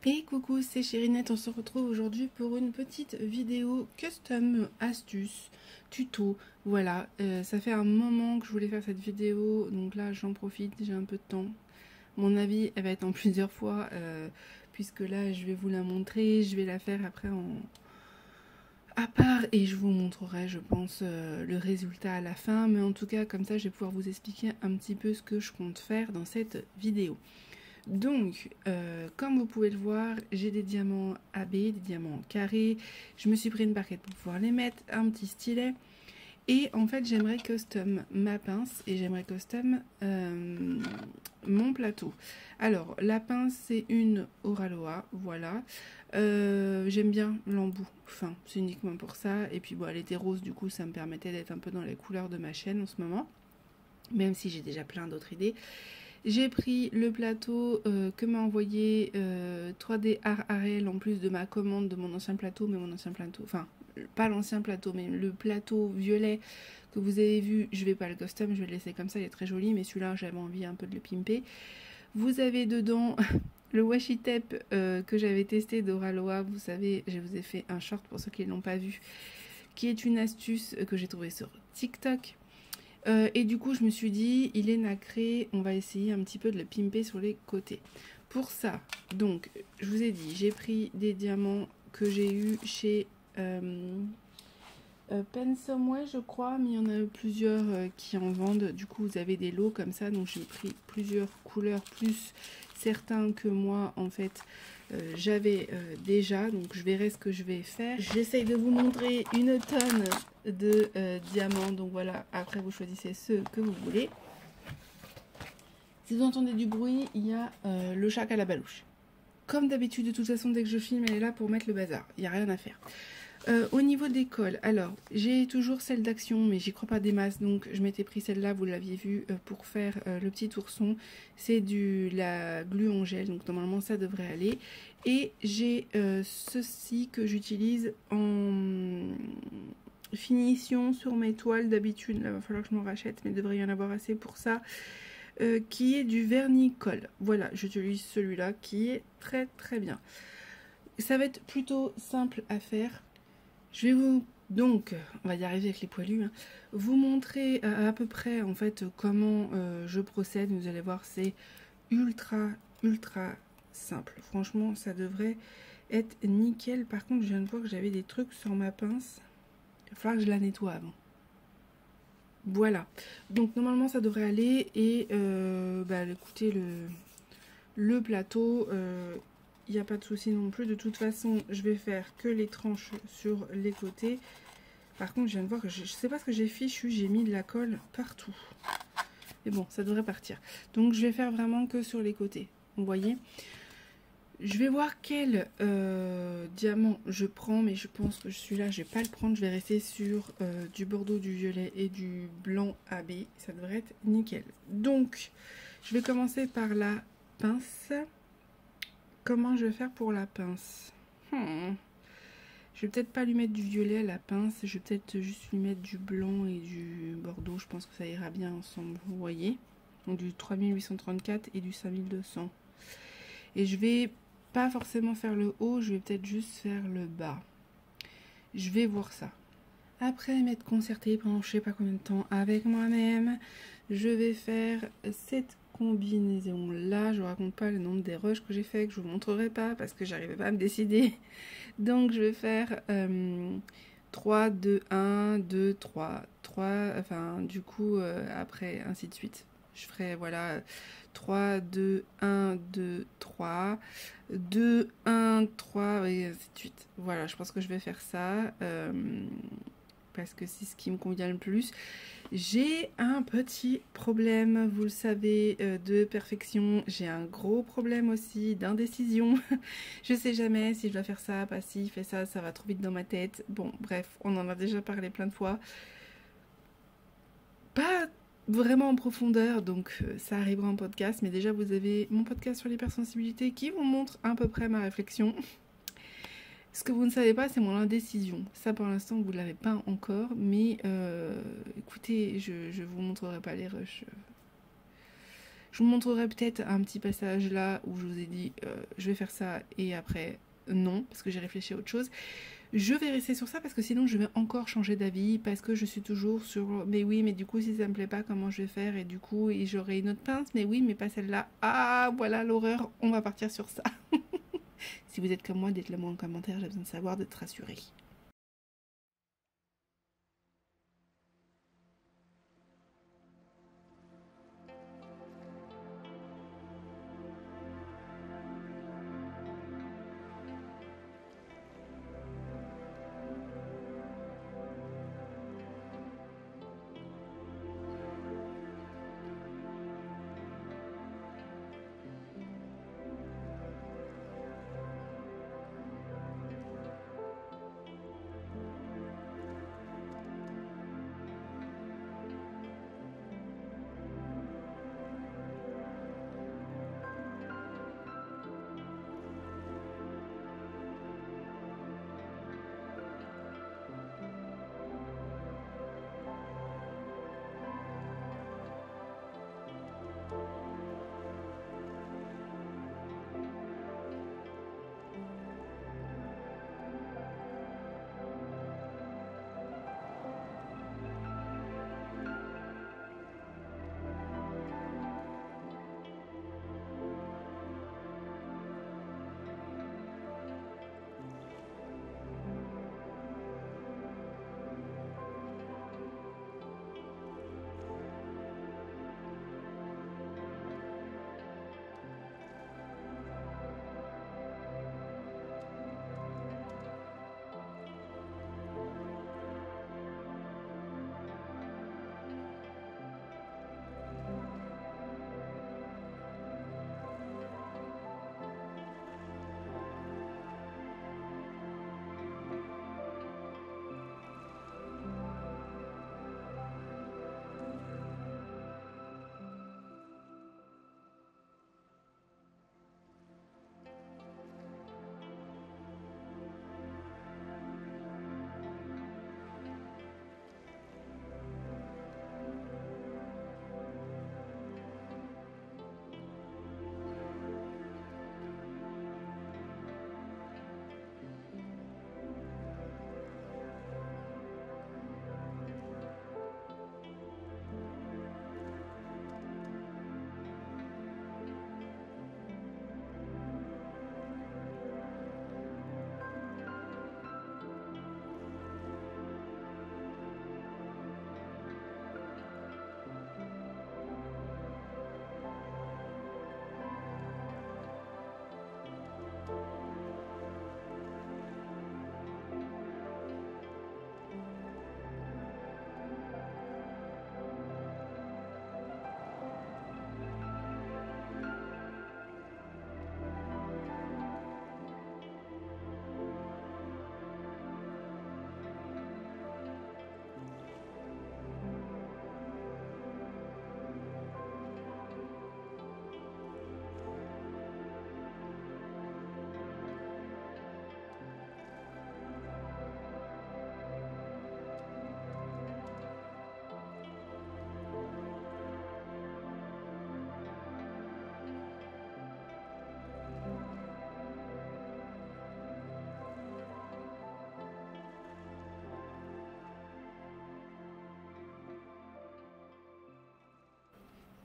Et coucou, c'est Chérinette, on se retrouve aujourd'hui pour une petite vidéo custom astuce, tuto. Voilà, ça fait un moment que je voulais faire cette vidéo, donc là j'en profite, j'ai un peu de temps. Mon avis, elle va être en plusieurs fois, puisque là je vais vous la montrer, je vais la faire après en à part et je vous montrerai, je pense, le résultat à la fin. Mais en tout cas, comme ça, je vais pouvoir vous expliquer un petit peu ce que je compte faire dans cette vidéo. Donc, comme vous pouvez le voir, j'ai des diamants AB, des diamants carrés. Je me suis pris une barquette pour pouvoir les mettre, un petit stylet. Et en fait, j'aimerais custom ma pince et j'aimerais custom mon plateau. Alors, la pince, c'est une Oraloa, voilà. J'aime bien l'embout fin, c'est uniquement pour ça. Et puis, bon, elle était rose, du coup, ça me permettait d'être un peu dans les couleurs de ma chaîne en ce moment. Même si j'ai déjà plein d'autres idées. J'ai pris le plateau que m'a envoyé 3D Art Ariel en plus de ma commande de mon ancien plateau, mais mon ancien plateau, enfin pas l'ancien plateau, mais le plateau violet que vous avez vu, je vais pas le custom, je vais le laisser comme ça, il est très joli, mais celui-là j'avais envie un peu de le pimper. Vous avez dedans le washi tape que j'avais testé d'Oraloa, vous savez, je vous ai fait un short pour ceux qui ne l'ont pas vu, qui est une astuce que j'ai trouvée sur TikTok. Et du coup, je me suis dit, il est nacré, on va essayer un petit peu de le pimper sur les côtés. Pour ça, donc, je vous ai dit, j'ai pris des diamants que j'ai eu chez Pensomeway, je crois, mais il y en a plusieurs qui en vendent. Du coup, vous avez des lots comme ça, donc j'ai pris plusieurs couleurs, plus certains que moi, en fait, j'avais déjà. Donc, je verrai ce que je vais faire. J'essaye de vous montrer une tonne de diamants. Donc, voilà, après, vous choisissez ceux que vous voulez. Si vous entendez du bruit, il y a le chat à la balouche. Comme d'habitude, de toute façon, dès que je filme, elle est là pour mettre le bazar. Il n'y a rien à faire. Au niveau des cols, alors j'ai toujours celle d'Action, mais j'y crois pas des masses, donc je m'étais pris celle-là, vous l'aviez vu, pour faire le petit ourson. C'est la glue en gel, donc normalement ça devrait aller. Et j'ai ceci que j'utilise en finition sur mes toiles d'habitude. Là, il va falloir que je m'en rachète, mais il devrait y en avoir assez pour ça. Qui est du vernis colle. Voilà, j'utilise celui-là qui est très très bien. Ça va être plutôt simple à faire. Je vais vous, donc, on va y arriver avec les poilus, hein, vous montrer à peu près en fait comment je procède. Vous allez voir, c'est ultra simple. Franchement, ça devrait être nickel. Par contre, je viens de voir que j'avais des trucs sur ma pince. Il va falloir que je la nettoie avant. Voilà. Donc, normalement, ça devrait aller. Et, écoutez, le plateau... il n'y a pas de souci non plus. De toute façon, je vais faire que les tranches sur les côtés. Par contre, je viens de voir que je ne sais pas ce que j'ai fichu. J'ai mis de la colle partout. Mais bon, ça devrait partir. Donc, je vais faire vraiment que sur les côtés. Vous voyez? Je vais voir quel diamant je prends. Mais je pense que celui-là, je ne vais pas le prendre. Je vais rester sur du bordeaux, du violet et du blanc AB. Ça devrait être nickel. Donc, je vais commencer par la pince. Comment je vais faire pour la pince? Je vais peut-être pas lui mettre du violet à la pince. Je vais peut-être juste lui mettre du blanc et du bordeaux. Je pense que ça ira bien ensemble, vous voyez. Donc du 3834 et du 5200. Et je vais pas forcément faire le haut. Je vais peut-être juste faire le bas. Je vais voir ça. Après m'être concertée pendant je sais pas combien de temps avec moi-même, je vais faire cette combinaison là. Je vous raconte pas le nombre des rushs que j'ai fait, que je vous montrerai pas parce que j'arrivais pas à me décider. Donc je vais faire 3, 2, 1, 2, 3, 3, enfin du coup après ainsi de suite. Je ferai voilà 3, 2, 1, 2, 3, 2, 1, 3 et ainsi de suite. Voilà, je pense que je vais faire ça. Parce que c'est ce qui me convient le plus. J'ai un petit problème, vous le savez, de perfection. J'ai un gros problème aussi d'indécision. Je sais jamais si je dois faire ça, pas si, fais ça, ça va trop vite dans ma tête. Bon, bref, on en a déjà parlé plein de fois. Pas vraiment en profondeur, donc ça arrivera en podcast. Mais déjà, vous avez mon podcast sur l'hypersensibilité qui vous montre à peu près ma réflexion. Ce que vous ne savez pas, c'est mon indécision. Ça, pour l'instant, vous ne l'avez pas encore. Mais écoutez, je ne vous montrerai pas les rushs. Je vous montrerai peut-être un petit passage là où je vous ai dit je vais faire ça et après non, parce que j'ai réfléchi à autre chose. Je vais rester sur ça parce que sinon je vais encore changer d'avis parce que je suis toujours sur mais oui mais du coup si ça me plaît pas comment je vais faire et du coup et j'aurai une autre pince mais oui mais pas celle-là. Ah voilà l'horreur, on va partir sur ça. Si vous êtes comme moi, dites-le moi en commentaire, j'ai besoin de savoir, d'être rassurée.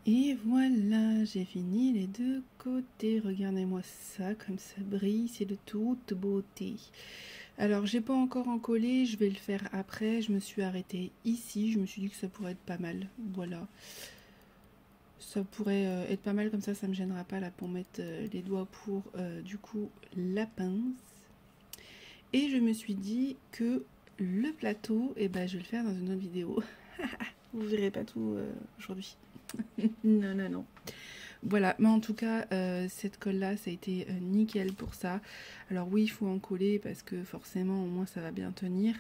Et voilà, j'ai fini les deux côtés. Regardez-moi ça, comme ça brille, c'est de toute beauté. Alors, j'ai pas encore encollé, je vais le faire après. Je me suis arrêtée ici, je me suis dit que ça pourrait être pas mal. Voilà. Ça pourrait être pas mal, comme ça me gênera pas là pour mettre les doigts pour du coup la pince. Et je me suis dit que le plateau, eh ben, je vais le faire dans une autre vidéo. Vous verrez pas tout aujourd'hui. Non, non, non. Voilà, mais en tout cas, cette colle-là, ça a été nickel pour ça. Alors oui, il faut en coller parce que forcément, au moins, ça va bien tenir.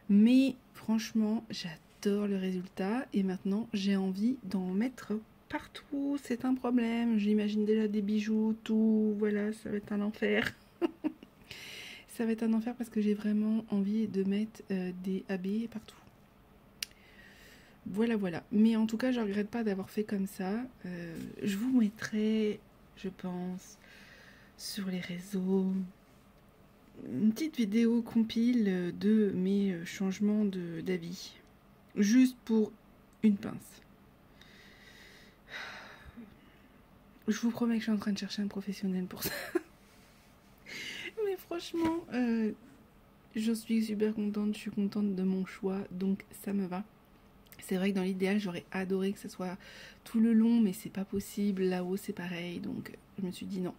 Mais franchement, j'adore le résultat. Et maintenant, j'ai envie d'en mettre partout. C'est un problème. J'imagine déjà des bijoux, tout. Voilà, ça va être un enfer. Ça va être un enfer parce que j'ai vraiment envie de mettre des habits partout. Voilà, voilà. Mais en tout cas, je ne regrette pas d'avoir fait comme ça. Je vous mettrai, je pense, sur les réseaux, une petite vidéo compile de mes changements d'avis. Juste pour une pince. Je vous promets que je suis en train de chercher un professionnel pour ça. Mais franchement, je suis super contente. Je suis contente de mon choix. Donc ça me va. C'est vrai que dans l'idéal, j'aurais adoré que ce soit tout le long, mais c'est pas possible. Là-haut, c'est pareil. Donc, je me suis dit non,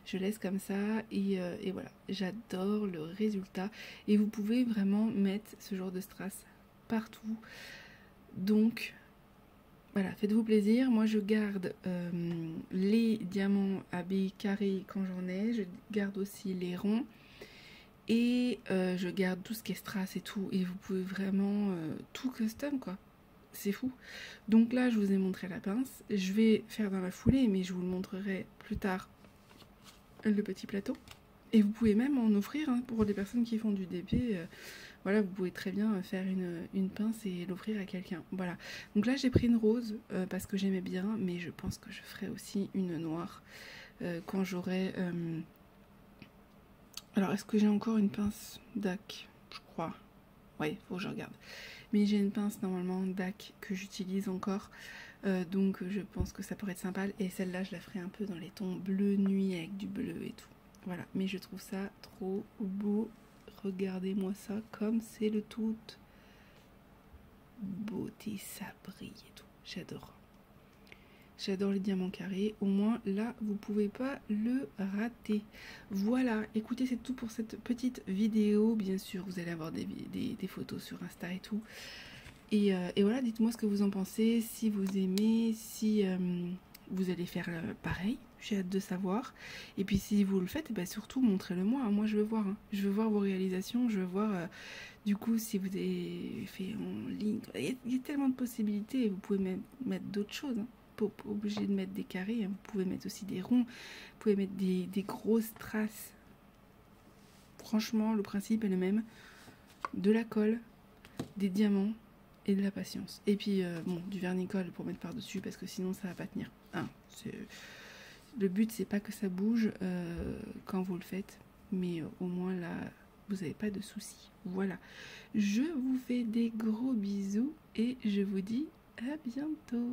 je laisse comme ça. Et voilà, j'adore le résultat. Et vous pouvez vraiment mettre ce genre de strass partout. Donc, voilà, faites-vous plaisir. Moi, je garde les diamants AB carrés quand j'en ai. Je garde aussi les ronds. Et je garde tout ce qui est strass et tout. Et vous pouvez vraiment tout custom, quoi. C'est fou. Donc là, je vous ai montré la pince. Je vais faire dans la foulée, mais je vous le montrerai plus tard, le petit plateau. Et vous pouvez même en offrir hein, pour des personnes qui font du DP. Voilà, vous pouvez très bien faire une pince et l'offrir à quelqu'un. Voilà. Donc là, j'ai pris une rose parce que j'aimais bien, mais je pense que je ferai aussi une noire quand j'aurai... Alors, est-ce que j'ai encore une pince DAC? Je crois. Ouais, faut que je regarde. Mais j'ai une pince normalement DAC que j'utilise encore. Donc je pense que ça pourrait être sympa. Et celle-là, je la ferai un peu dans les tons bleu nuit avec du bleu et tout. Voilà. Mais je trouve ça trop beau. Regardez-moi ça comme c'est le tout. Beauté, ça brille et tout. J'adore. J'adore les diamants carrés. Au moins, là, vous pouvez pas le rater. Voilà. Écoutez, c'est tout pour cette petite vidéo. Bien sûr, vous allez avoir des photos sur Insta et tout. Et voilà, dites-moi ce que vous en pensez. Si vous aimez, si vous allez faire pareil. J'ai hâte de savoir. Et puis, si vous le faites, bah, surtout, montrez-le-moi. Hein. Moi, je veux voir. Hein. Je veux voir vos réalisations. Je veux voir, du coup, si vous avez fait en ligne. Il y a tellement de possibilités. Vous pouvez même mettre d'autres choses. Hein. Pas obligé de mettre des carrés, vous pouvez mettre aussi des ronds, vous pouvez mettre des grosses traces. Franchement, le principe est le même. De la colle, des diamants et de la patience. Et puis, bon, du vernis-colle pour mettre par-dessus, parce que sinon, ça va pas tenir. Hein, le but, c'est pas que ça bouge quand vous le faites, mais au moins, là, vous n'avez pas de soucis. Voilà. Je vous fais des gros bisous et je vous dis à bientôt.